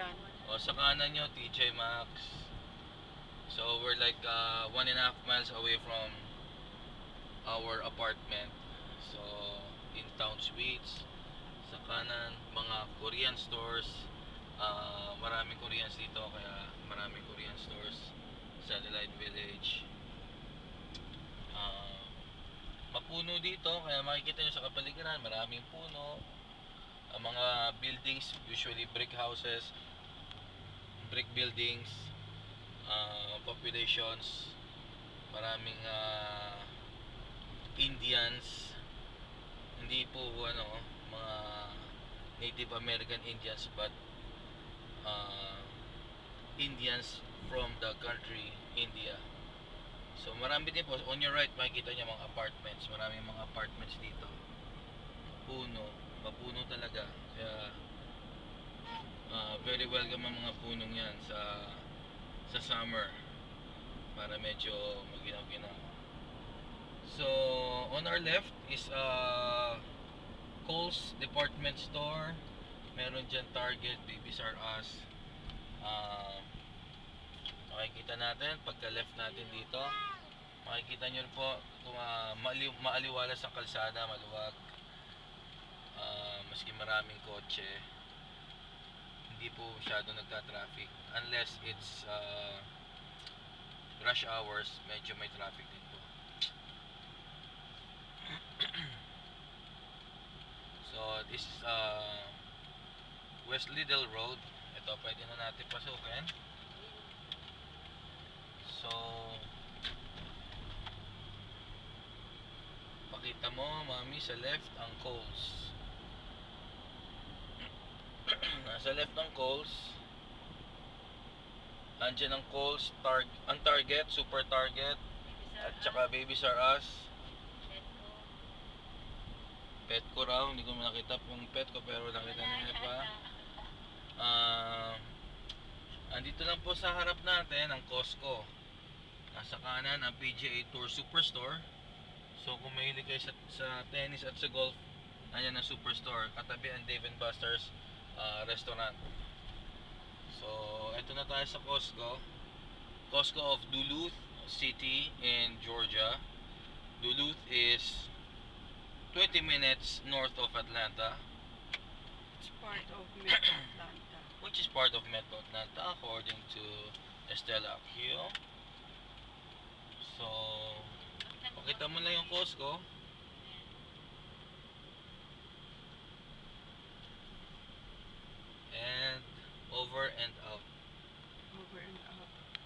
yan. O sa kanan nyo, TJ Maxx. So we're like 1.5 miles away from our apartment. So in town suites. Sa kanan, mga Korean stores. Maraming Koreans dito, kaya maraming Korean stores. Satellite Village. Ah, Mapuno dito, kaya makikita nyo sa kapaligiran, maraming puno. Ang mga buildings, usually brick houses, brick buildings, populations, maraming Indians, hindi po mga Native American Indians, but Indians from the country India. So marami din po, on your right makikita niyo mga apartments, maraming mga apartments dito. Mapuno talaga. Kaya very welcome ang mga punong yan sa summer para medyo maginaw-ginaw. So on our left is Kohl's department store. Meron dyan Target, Babies R Us. Makikita natin pagka left natin dito, makikita nyo po kung maaliwalas ang kalsada, maluwag. Maski maraming kotse, hindi po masyado nagka-traffic unless it's rush hours, medyo may traffic din po. So this is West Liddell Road. Ito, pwede na natin pasukin. So pakita mo, mami, sa left ang Kohl's. Nasa left ng Kohl's, andyan ang Kohl's, ang Target, Super Target, at saka Babies R Us. Petco raw, hindi ko nakita yung Petco, pero nakita niyo pa. Andito lang po sa harap natin ang Costco. Nasa kanan ang PGA Tour Superstore. So kung mahilig kayo sa tennis at sa golf, andyan ang Superstore. Katabi ang Dave & Buster's restaurant. So eto na tayo sa Costco. Costco of Duluth City in Georgia. Duluth is 20 minutes north of Atlanta, It's part of Metro Atlanta. which is part of Metro Atlanta according to Estela Aquio. So pakita mo na yung Costco.